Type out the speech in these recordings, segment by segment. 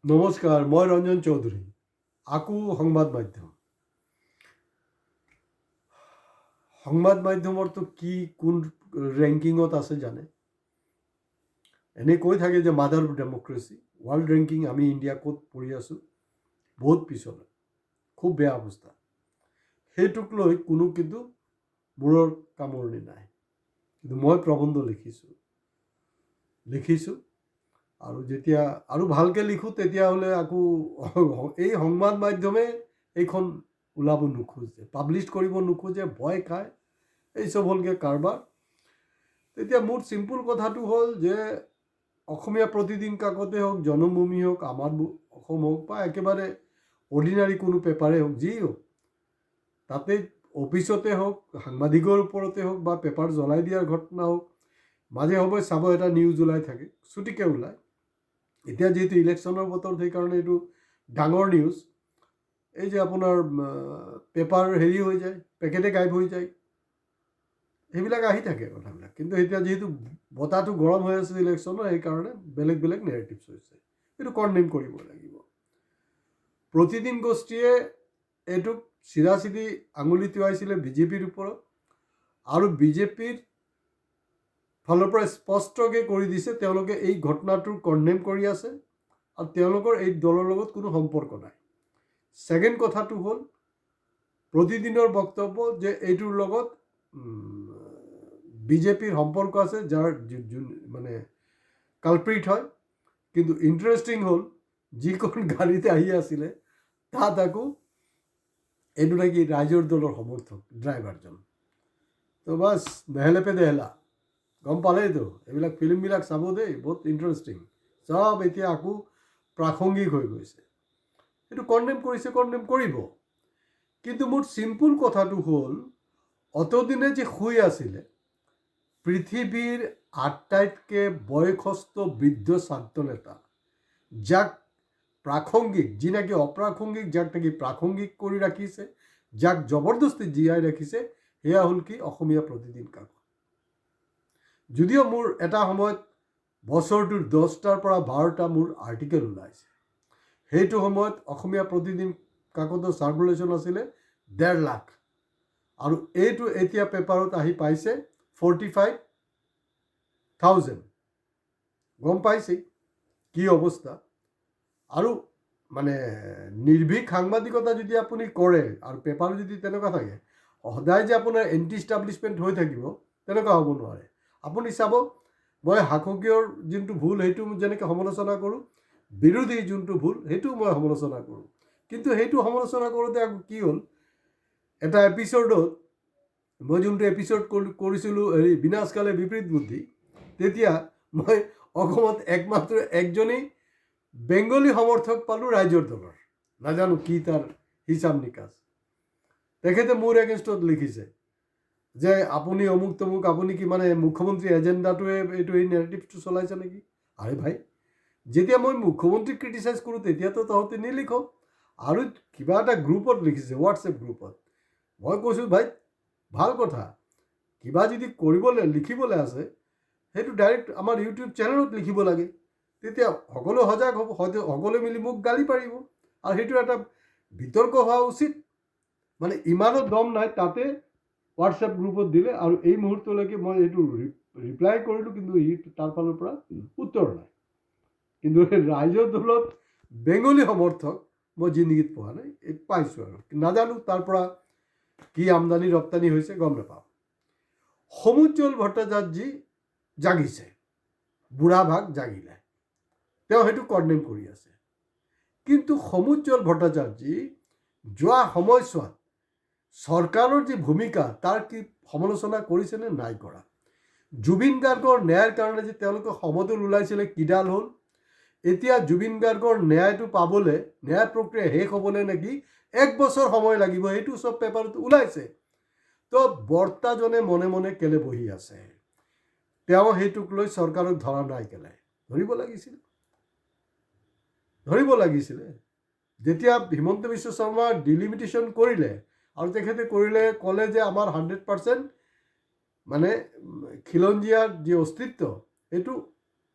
নমস্কাৰ, মই ৰঞ্জন চৌধুৰী। আকৌ সংবাদ মাধ্যম। সংবাদ মাধ্যমৰতো কি কোন ৰেংকিঙত আছে জানে? এনেই কৈ থাকে যে মাদাৰ ডেমক্ৰেচি, ৱৰ্ল্ড ৰেংকিং আমি ইণ্ডিয়া ক'ত পঢ়ি আছোঁ, বহুত পিছলৈ, খুব বেয়া অৱস্থা। সেইটোক লৈ কোনো কিন্তু মূৰৰ কামোৰণি নাই। কিন্তু মই প্ৰবন্ধ লিখিছোঁ আৰু যেতিয়া আৰু ভালকৈ লিখোঁ তেতিয়াহ'লে আকৌ এই সংবাদ মাধ্যমে এইখন ওলাব নোখোজে, পাব্লিছ কৰিব নোখোজে, ভয় খায়, এইচব হ'লগৈ কাৰবাৰ। তেতিয়া মোৰ চিম্পুল কথাটো হ'ল যে অসমীয়া প্ৰতিদিন কাকতে হওক, জনমভূমি হওক, আমাৰ অসম হওক বা একেবাৰে অৰ্ডিনাৰী কোনো পেপাৰে হওক, যি হওক, তাতে অফিচতে হওক, সাংবাদিকৰ ওপৰতে হওক বা পেপাৰ জ্বলাই দিয়াৰ ঘটনা হওক, মাজে সময়ে চাব এটা নিউজ ওলাই থাকে, ছুটিকৈ ওলায়। এতিয়া যিহেতু ইলেকশ্যনৰ বতৰ, সেইকাৰণে এইটো ডাঙৰ নিউজ। এই যে আপোনাৰ পেপাৰ হেৰি হৈ যায়, পেকেটে গাইব হৈ যায়, সেইবিলাক আহি থাকে কথাবিলাক। কিন্তু এতিয়া যিহেতু বতাহটো গৰম হৈ আছে ইলেকশ্যনৰ, সেইকাৰণে বেলেগ বেলেগ নেৰেটিভছ হৈছে। এইটো কণ্ডেম কৰিব লাগিব। প্ৰতিদিন গোষ্ঠীয়ে এইটোক চিধা আঙুলি টোৱাইছিলে বিজেপিৰ ওপৰত, আৰু বিজেপিৰ ফালৰ পৰা স্পষ্টকৈ কৰি দিছে তেওঁলোকে এই ঘটনাটোৰ কণ্ডেম কৰি আছে আৰু তেওঁলোকৰ এই দলৰ লগত কোনো সম্পৰ্ক নাই। ছেকেণ্ড কথাটো হ'ল প্ৰতিদিনৰ বক্তব্য যে এইটোৰ লগত বিজেপিৰ সম্পৰ্ক আছে, যাৰ মানে কালপ্ৰিট হয়। কিন্তু ইণ্টাৰেষ্টিং হ'ল যিখন গাড়ীতে আহি আছিলে তাত আকৌ এইটো নাকি ৰাইজৰ দলৰ সমৰ্থক ড্ৰাইভাৰজন। তো বাছ নেহেলে পে দেহেলা, গম পালেইতো। এইবিলাক ফিল্মবিলাক চাব দেই, বহুত ইণ্টাৰেষ্টিং। চব এতিয়া আকৌ প্ৰাসংগিক হৈ গৈছে। এইটো কণ্ডেম কৰিছে, কণ্ডেম কৰিব। কিন্তু মোৰ চিম্পুল কথাটো হ'ল, অতদিনে যে শুই আছিলে পৃথিৱীৰ আটাইতকৈ বয়সস্থ বৃদ্ধ ছাত্ৰ নেতা, যাক প্ৰাসংগিক, যি নাকি অপ্ৰাসংগিক, যাক নাকি প্ৰাসংগিক কৰি ৰাখিছে, যাক জবৰদস্তি জীয়াই ৰাখিছে, সেয়া হ'ল কি অসমীয়া প্ৰতিদিন কাকত। যদিও মোৰ এটা সময়ত বছৰটোৰ 10টাৰ পৰা 12টা মোৰ আৰ্টিকেল ওলাইছে, সেইটো সময়ত অসমীয়া প্ৰতিদিন কাকতৰ চাৰ্কুলেশ্যন আছিলে 1.5 লাখ, আৰু এইটো এতিয়া পেপাৰত আহি পাইছে 45,000। গম পাইছেই কি অৱস্থা। আৰু মানে নিৰ্ভীক সাংবাদিকতা যদি আপুনি কৰে আৰু পেপাৰ যদি তেনেকুৱা থাকে, সদায় যে আপোনাৰ এণ্টি ইষ্টাব্লিছমেণ্ট হৈ থাকিব তেনেকুৱা হ'ব নোৱাৰে। আপুনি চাব, মই শাসকীয়ৰ যোনটো ভুল সেইটো যেনেকৈ সমালোচনা কৰোঁ, বিৰোধী যোনটো ভুল সেইটোও মই সমালোচনা কৰোঁ। কিন্তু সেইটো সমালোচনা কৰোঁতে আকৌ কি হ'ল, এটা এপিছ'ডত মই যোনটো এপিছ'ড কৰিছিলোঁ বিনাশকালে বিপৰীত বুদ্ধি, তেতিয়া মই অসমত একমাত্ৰ একজনেই বেংগলী সমৰ্থক পালোঁ ৰাইজৰ দলৰ। নাজানো কি তাৰ হিচাপ নিকাচ। তেখেতে মোৰ এগেইনষ্টত লিখিছে যে আপুনি অমুক তমুক, আপুনি কি মানে মুখ্যমন্ত্ৰী এজেণ্ডাটোৱে এইটো এই নেৰেটিভটো চলাইছে নেকি? আৰে ভাই, যেতিয়া মই মুখ্যমন্ত্ৰীক ক্ৰিটিচাইজ কৰোঁ তেতিয়াতো তহঁতে নিলিখ। আৰু কিবা এটা গ্ৰুপত লিখিছে, হোৱাটছএপ গ্ৰুপত। মই কৈছোঁ ভাই, ভাল কথা, কিবা যদি লিখিবলৈ আছে সেইটো ডাইৰেক্ট আমাৰ ইউটিউব চেনেলত লিখিব লাগে। তেতিয়া সকলো সজাগ হ'ব, সকলোৱে মিলি মোক গালি পাৰিব, আৰু সেইটো এটা বিতৰ্ক হোৱা উচিত। মানে ইমানো দম নাই তাতে হোৱাটছএপ গ্ৰুপত দিলে, আৰু এই মুহূৰ্তলৈকে মই এইটো ৰিপ্লাই কৰিলোঁ, কিন্তু তাৰ ফালৰ পৰা উত্তৰ নাই। কিন্তু ৰাইজৰ দলত বেংগলী সমৰ্থক মই জিন্দগীত পোৱা নাই, পাইছোঁ আৰু নাজানো তাৰ পৰা কি আমদানি ৰপ্তানি হৈছে, গম নাপাওঁ। সমুজ্জ্বল ভট্টাচাৰ্যী জাগিছে, বুঢ়া ভাগ জাগিলে, তেওঁ সেইটো কণ্ডেম কৰি আছে। কিন্তু সমুজ্জ্বল ভট্টাচাৰ্যী যোৱা সময়ছোৱাত চৰকাৰৰ যি ভূমিকা তাৰ কি সমালোচনা কৰিছেনে? নাই কৰা। জুবিন গাৰ্গৰ ন্যায়ৰ কাৰণে যে তেওঁলোকে সমদল ওলাইছিলে, কিডাল হ'ল? এতিয়া জুবিন গাৰ্গৰ ন্যায়টো পাবলৈ, ন্যায় প্ৰক্ৰিয়া শেষ হ'বলৈ নেকি 1 বছৰ সময় লাগিব, সেইটো চব পেপাৰত ওলাইছে। তো বৰ্তাজনে মনে মনে কেলে বহি আছে? তেওঁ সেইটোক লৈ চৰকাৰক ধৰা নাই কেলে? ধৰিব লাগিছিলে। যেতিয়া হিমন্ত বিশ্ব শৰ্মা ডিলিমিটেশ্যন কৰিলে, আৰু তেখেতে ক'লে যে আমাৰ 100% মানে খিলঞ্জীয়াৰ যি অস্তিত্ব এইটো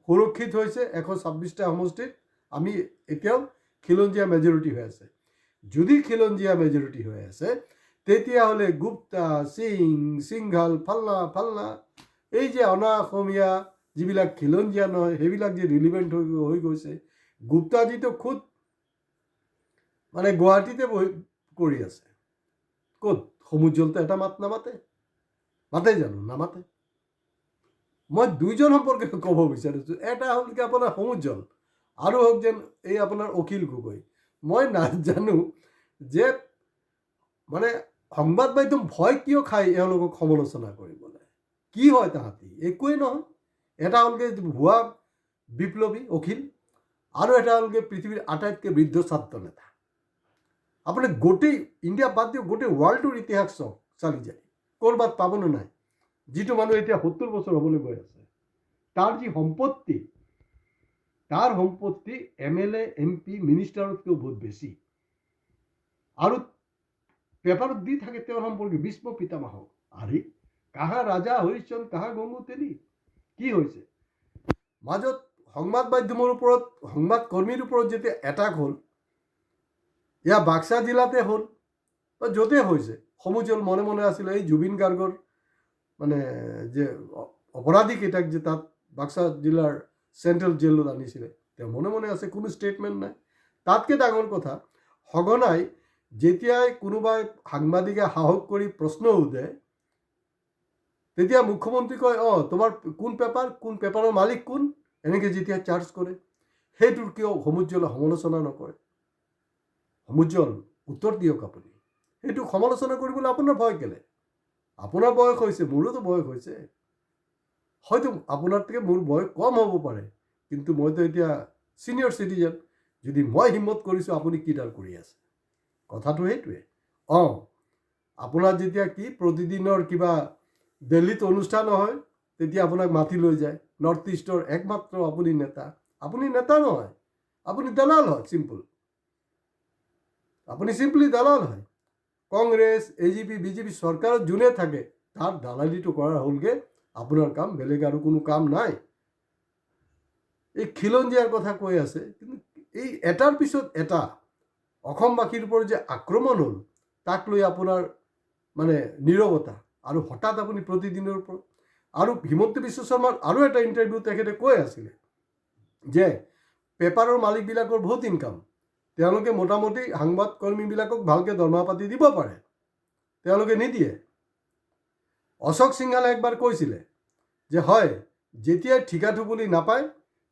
সুৰক্ষিত হৈছে 126টা সমষ্টিত, আমি এতিয়াও খিলঞ্জীয়া মেজৰিটি হৈ আছে। যদি খিলঞ্জীয়া মেজৰিটি হৈ আছে তেতিয়াহ'লে গুপ্তা, সিং, সিংঘাল, ফাল্লা ফাল্লা এই যে অনা অসমীয়া যিবিলাক খিলঞ্জীয়া নহয় সেইবিলাক যে ৰিলিভেণ্ট হৈ গৈছে। গুপ্তাজীতো খুদ মানে গুৱাহাটীতে বহি কৰি আছে। ক'ত সমুজ্জ্বলটো এটা মাত নামাতে, মাতে জানো? নামাতে। মই দুইজন সম্পৰ্কে ক'ব বিচাৰিছোঁ। এটা হ'ল কি আপোনাৰ সমুজ্জ্বল, আৰু হওক যেন এই আপোনাৰ অখিল গগৈ। মই নাজানো যে মানে সংবাদ মাধ্যম ভয় কিয় খায় এওঁলোকক সমালোচনা কৰিবলৈ। কি হয় তাহাঁতি? একোৱেই নহয়। এটা হ'লগৈ ভুৱা বিপ্লৱী অখিল, আৰু এটা হ'লগৈ পৃথিৱীৰ আটাইতকৈ বৃদ্ধ ছাত্ৰ নেতা। আপুনি গোটেই ইণ্ডিয়া বাদ দিয়ক, গোটেই ৱৰ্ল্ডটোৰ ইতিহাস চাওক, চালি জাৰি ক'ৰবাত পাবনে নাই? যিটো মানুহ এতিয়া 70 বছৰ হ'বলৈ গৈ আছে, তাৰ যি সম্পত্তি, তাৰ সম্পত্তি MLA, MP, মিনিষ্টাৰতকৈও বহুত বেছি। আৰু পেপাৰত দি থাকে তেওঁৰ সম্পৰ্কে ভীষ্ম পিতামহ। আৰে কাহা ৰাজা হৰিশ্চন্দ্ৰ, কাহা গংগু তেলি। কি হৈছে? মাজত সংবাদ মাধ্যমৰ ওপৰত, সংবাদ কৰ্মীৰ ওপৰত যেতিয়া এটাক হ'ল, এয়া বাক্সা জিলাতে হ'ল বা য'তে হৈছে, সমুজ্জ্বল মনে মনে আছিলে এই জুবিন গাৰ্গৰ মানে যে অপৰাধীকেইটাক যে তাত বাক্সা জিলাৰ চেণ্ট্ৰেল জেলত আনিছিলে, তেওঁ মনে মনে আছে, কোনো ষ্টেটমেণ্ট নাই। তাতকৈ ডাঙৰ কথা, সঘনাই যেতিয়াই কোনোবাই সাংবাদিকে সাহস কৰি প্ৰশ্ন সোধে, তেতিয়া মুখ্যমন্ত্ৰী কয়, তোমাৰ কোন পেপাৰ, কোন পেপাৰৰ মালিক কোন, এনেকৈ যেতিয়া চাৰ্জ কৰে, সেইটোৰ কিয় সমুজ্জ্বলে সমালোচনা নকৰে? সমুজ্জ্বল উত্তৰ দিয়ক আপুনি। সেইটো সমালোচনা কৰিবলৈ আপোনাৰ ভয় কেলে? আপোনাৰ বয়স হৈছে, মোৰোতো বয়স হৈছে। হয়তো আপোনাতকৈ মোৰ বয়স কম হ'ব পাৰে, কিন্তু মইতো এতিয়া ছিনিয়ৰ চিটিজেন। যদি মই হিম্মত কৰিছোঁ, আপুনি কিডাল কৰি আছে? কথাটো সেইটোৱে। আপোনাৰ যেতিয়া কি প্ৰতিদিনৰ কিবা দিল্লীত অনুষ্ঠান হয়, তেতিয়া আপোনাক মাতি লৈ যায়। নৰ্থ ইষ্টৰ একমাত্ৰ আপুনি নেতা। আপুনি নেতা নহয়, আপুনি দালাল হয়। আপুনি চিম্পলি দালাল হয়। কংগ্ৰেছ, AGP, BJP চৰকাৰত যোনে থাকে তাৰ দালালিটো কৰা হ'লগৈ আপোনাৰ কাম, বেলেগ আৰু কোনো কাম নাই। এই খিলঞ্জীয়াৰ কথা কৈ আছে, কিন্তু এই এটাৰ পিছত এটা অসমবাসীৰ ওপৰত যে আক্ৰমণ হ'ল, তাক লৈ আপোনাৰ মানে নীৰৱতা, আৰু হঠাৎ আপুনি প্ৰতিদিনৰ ওপৰত। আৰু হিমন্ত বিশ্ব শৰ্মাৰ আৰু এটা ইণ্টাৰভিউ তেখেতে কৈ আছিলে যে পেপাৰৰ মালিকবিলাকৰ বহুত ইনকাম, তেওঁলোকে মোটামুটি সাংবাদ কৰ্মীবিলাকক ভালকৈ দৰমহা পাতি দিব পাৰে, তেওঁলোকে নিদিয়ে। অশোক সিংহালে একবাৰ কৈছিলে যে হয়, যেতিয়াই ঠিকাটো বুলি নাপায়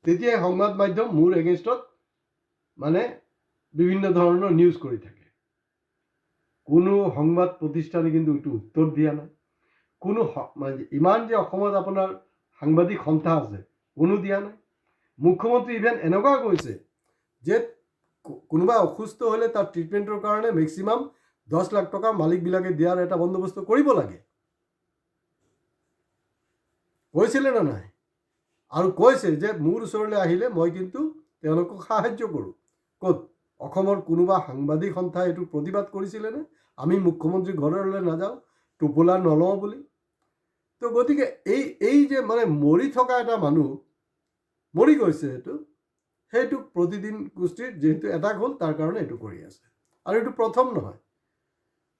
তেতিয়াই সংবাদ মাধ্যম মোৰ এগেইনষ্টত মানে বিভিন্ন ধৰণৰ নিউজ কৰি থাকে। কোনো সংবাদ প্ৰতিষ্ঠানে কিন্তু এইটো উত্তৰ দিয়া নাই। কোনো ইমান যে অসমত আপোনাৰ সাংবাদিক সন্থা আছে, কোনো দিয়া নাই। মুখ্যমন্ত্ৰী ইভেন এনেকুৱা কৈছে যে কোনোবা অসুস্থ হ'লে তাৰ ট্ৰিটমেণ্টৰ কাৰণে মেক্সিমাম 10 লাখ টকা মালিকবিলাকে দিয়াৰ এটা বন্দোবস্ত কৰিব লাগে, কৈছিলে নে নাই? আৰু কৈছে যে মোৰ ওচৰলৈ আহিলে মই কিন্তু তেওঁলোকক সাহায্য কৰোঁ। ক'ত অসমৰ কোনোবা সাংবাদিক সন্থাই এইটো প্ৰতিবাদ কৰিছিলেনে? আমি মুখ্যমন্ত্ৰী ঘৰলৈ নাযাওঁ, টোপোলা নলওঁ বুলি। তো গতিকে এই যে মানে মৰি থকা এটা মানুহ মৰি গৈছে, সেইটোক প্ৰতিদিন গোষ্ঠীৰ যিহেতু এটাক হ'ল, তাৰ কাৰণে এইটো কৰি আছে। আৰু এইটো প্ৰথম নহয়।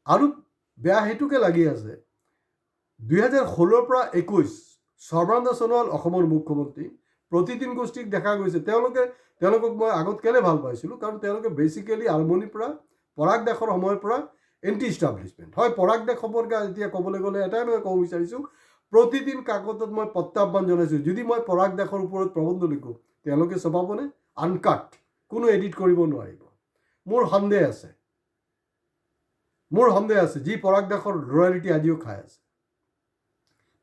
আৰু বেয়া সেইটোকে লাগি আছে, 2016 পৰা 21 সৰ্বানন্দ সোণোৱাল অসমৰ মুখ্যমন্ত্ৰী, প্ৰতিদিন গোষ্ঠীক দেখা গৈছে। তেওঁলোকক মই আগত কেলে ভাল পাইছিলোঁ, কাৰণ তেওঁলোকে বেচিকেলি আৰম্ভণিৰ পৰা পৰাগ দেশৰ সময়ৰ পৰা এণ্টি ইষ্টাব্লিছমেণ্ট হয়। পৰাগ দেশ সম্পৰ্কে এতিয়া ক'বলৈ গ'লে এটাই মই ক'ব বিচাৰিছোঁ, প্ৰতিদিন কাকতত মই প্ৰত্যাহ্বান জনাইছোঁ, যদি মই পৰাগ দেশৰ ওপৰত প্ৰবন্ধ লিখোঁ, তেওঁলোকে চপাবনে? আনকাট, কোনো এডিট কৰিব নোৱাৰিব। মোৰ সন্দেহ আছে যি পৰাগ দেশৰ ৰয়েলিটি আজিও খাই আছে।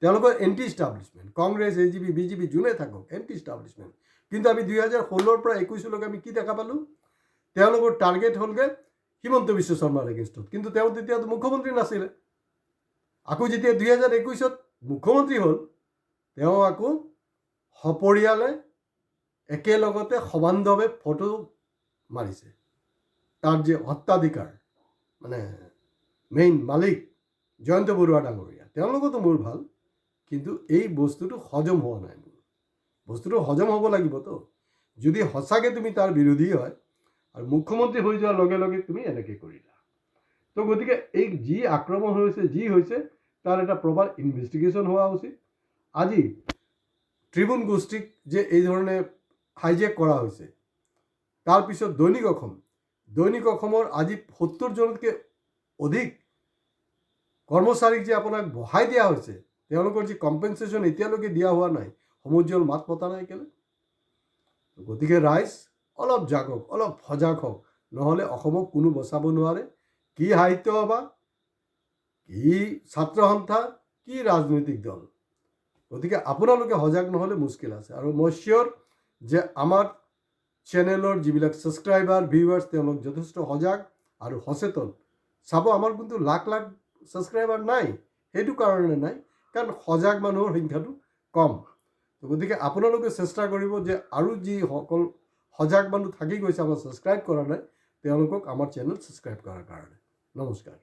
তেওঁলোকৰ এণ্টি ইষ্টাব্লিছমেণ্ট, কংগ্ৰেছ, AGP, BJP যোনে থাকক, এণ্টি ইষ্টাব্লিছমেণ্ট। কিন্তু আমি 2016 পৰা 21 আমি কি দেখা পালোঁ? তেওঁলোকৰ টাৰ্গেট হ'লগৈ হিমন্ত বিশ্ব শৰ্মাৰ এগেইনষ্টত, কিন্তু তেওঁ তেতিয়াতো মুখ্যমন্ত্ৰী নাছিলে। আকৌ যেতিয়া 2021 মুখ্যমন্ত্ৰী হ'ল, তেওঁ আকৌ সপৰিয়ালে একেলগতে সমানভাৱে ফটো মাৰিছে। তাৰ যে সত্তাধিকাৰ মানে মেইন মালিক জয়ন্ত বৰুৱা ডাঙৰীয়া, তেওঁলোকতো মোৰ ভাল, কিন্তু এই বস্তুটো হজম হোৱা নাই। বস্তুটো হজম হ'ব লাগিবতো। যদি সঁচাকৈ তুমি তাৰ বিৰোধী হয় আৰু মুখ্যমন্ত্ৰী হৈ যোৱাৰ লগে লগে তুমি এনেকৈ কৰিলা। তো গতিকে এই যি আক্ৰমণ হৈছে তাৰ এটা প্ৰপাৰ ইনভেষ্টিগেশ্যন হোৱা উচিত। আজি ট্ৰিবিউন গোষ্ঠীক যে এই ধৰণে হাইজেক কৰা হৈছে, তাৰপিছত দৈনিক অসমৰ আজি 70জনতকৈ অধিক কৰ্মচাৰীক যে আপোনাক বহাই দিয়া হৈছে, তেওঁলোকৰ যি কম্পেনচেশ্যন এতিয়ালৈকে দিয়া হোৱা নাই, সমুজ্জ্বল মাত মতা নাই কেলে? গতিকে ৰাইজ অলপ জাগক, অলপ সজাগ হওক, নহ'লে অসমক কোনো বচাব নোৱাৰে। কি সাহিত্য সভা, কি ছাত্ৰ সন্থা, কি ৰাজনৈতিক দল। গতিকে আপোনালোকে সজাগ নহ'লে মুস্কিল আছে। আৰু মই চিয়'ৰ যে আমাৰ চেনেলৰ যিবিলাক ছাবস্ক্ৰাইবাৰ ভিউৱাৰ্ছ তেওঁলোক যথেষ্ট সজাগ আৰু সচেতন। চাব আমাৰ কিন্তু লাখ লাখ ছাবস্ক্ৰাইবাৰ নাই, সেইটো কাৰণে নাই, কাৰণ সজাগ মানুহৰ সংখ্যাটো কম। গতিকে আপোনালোকে চেষ্টা কৰিব যে আৰু যিসকল সজাগ মানুহ থাকি গৈছে আমাৰ ছাবস্ক্ৰাইব কৰা নাই, তেওঁলোকক আমাৰ চেনেল ছাবস্ক্ৰাইব কৰাৰ কাৰণে। নমস্কাৰ।